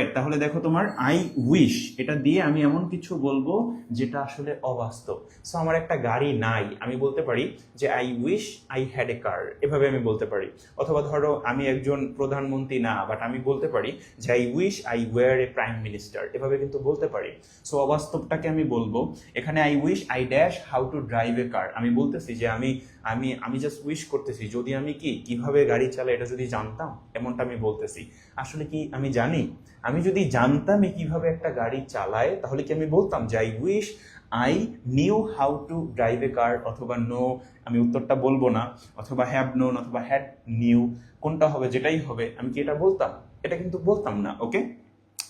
Alright, তাহলে দেখো তোমার আই উইশ এটা দিয়ে আমি এমন কিছু বলবো যেটা আসলে অবাস্তব। সো আমার একটা গাড়ি নাই, আমি বলতে পারি যে I wish I had a car, এভাবে আমি বলতে পারি। অথবা ধরো আমি একজন প্রধানমন্ত্রী না, বাট আমি বলতে পারি যে I wish I were a prime minister, এভাবে কিন্তু বলতে পারি। সো অবাস্তবটাকে আমি বলবো এখানে I wish I dash how to drive a car, আমি বলতেছি যে আমি আমি আমি জাস্ট উইশ করতেছি যদি আমি কিভাবে গাড়ি চালাই এটা যদি জানতাম, এমনটা আমি বলতেছি। আসলে কি আমি জানি? আমি যদি জানতাম কিভাবে একটা গাড়ি চালায় তাহলে কি আমি বলতাম যে I wish I knew how to drive a car, অথবা নো, আমি উত্তরটা বলবো না, অথবা হ্যাভ নোন অথবা হ্যাড নিউ, কোনটা হবে? যেটাই হবে আমি কি এটা বলতাম? এটা কিন্তু বলতাম না। ওকে,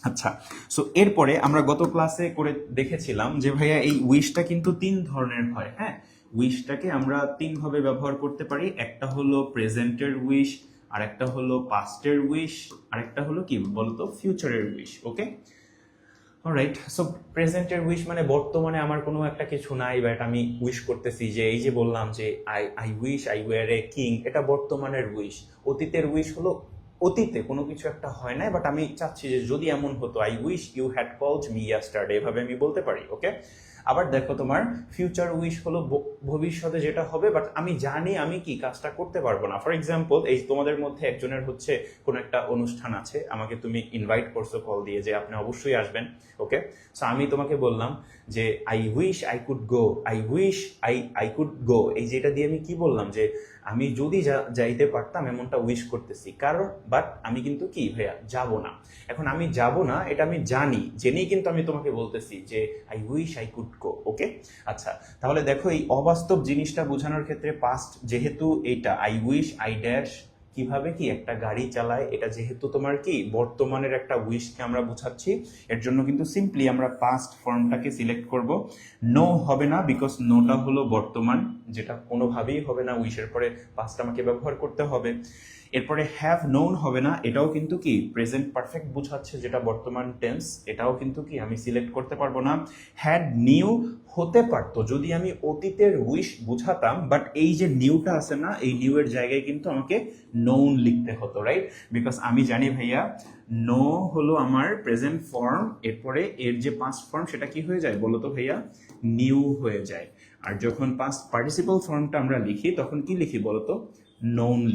আচ্ছা। সো এরপরে আমরা গত ক্লাসে করে দেখেছিলাম যে ভাইয়া এই উইশটা কিন্তু তিন ধরনের হয়। হ্যাঁ, উইশটাকে আমরা তিন ভাবে ব্যবহার করতে পারি। একটা হলো প্রেজেন্টের উইশ, আর একটা হলো পাস্টের উইশ, আর একটা হলো কি বলতো ফিউচারের উইশ। ওকে, অলরাইট। সো প্রেজেন্টের উইশ মানে বর্তমানে আমার কোনো একটা কিছু নাই, বাট আমি উইশ করতেছি, যে এই যে বললাম যে I I wish I were a king, এটা বর্তমানের উইশ। অতীতের উইশ হলো অতীতে কোনো কিছু একটা হয় নাই, বাট আমি চাচ্ছি যে যদি এমন হতো, I wish you had called me yesterday, এভাবে আমি বলতে পারি। ওকে, আবার দেখো তোমার ফিউচার উইশ হলো ভবিষ্যতে যেটা হবে, বাট আমি জানি আমি কি কাজটা করতে পারবো না। ফর এক্সাম্পল, এই তোমাদের মধ্যে একজনের হচ্ছে কোনো একটা অনুষ্ঠান আছে, আমাকে তুমি ইনভাইট করছো কল দিয়ে যে আপনি অবশ্যই আসবেন। ওকে, সো আমি তোমাকে বললাম যে I wish I could go, I wish I could গো, এই যে এটা দিয়ে আমি কি বললাম যে আমি যদি যাইতে পারতাম, এমনটা উইশ করতেছি। কারণ বাট আমি কিন্তু কি ভাইয়া যাব না। এখন আমি যাব না এটা আমি জানি, জেনেই কিন্তু আমি তোমাকে বলতেছি যে I wish I could go. Okay, আচ্ছা, তাহলে দেখো এই অবাস্তব জিনিসটা বোঝানোর ক্ষেত্রে পাস্ট যেহেতু এইটা আই উইশ আই ড্যাশ কিভাবে কি একটা গাড়ি চালায়, এটা যেহেতু তোমার কি বর্তমানের একটা উইশকে আমরা বোঝাচ্ছি, এর জন্য কিন্তু সিম্পলি আমরা পাস্ট ফর্মটাকে সিলেক্ট করব। নো হবে না, বিকজ নোটা হলো বর্তমান, যেটা কোনোভাবেই হবে না, উইশের পরে পাস্ট আমাকে ব্যবহার করতে হবে। এরপরে হ্যাভ নোন হবে না, এটাও কিন্তু কি প্রেজেন্ট পারফেক্ট বোঝাচ্ছে, যেটা বর্তমান টেন্স, এটাও কিন্তু কি আমি সিলেক্ট করতে পারবো না। হ্যাড নিউ হতে পারতো যদি আমি অতীতের উইশ বুঝাতাম, বাট এই যে নিউটা আছে না, এই নিউ এর জায়গায় কিন্তু আমাকে নোন লিখতে হতো, রাইট? বিকজ আমি জানি ভাইয়া নো হলো আমার প্রেজেন্ট ফর্ম, এরপরে এর যে পাস্ট ফর্ম সেটা কি হয়ে যায় বলো তো ভাইয়া? নিউ হয়ে যায়। আর যখন পাস্ট পার্টিসিপল ফর্মটা আমরা লিখি তখন কি লিখি বলতো? নোন।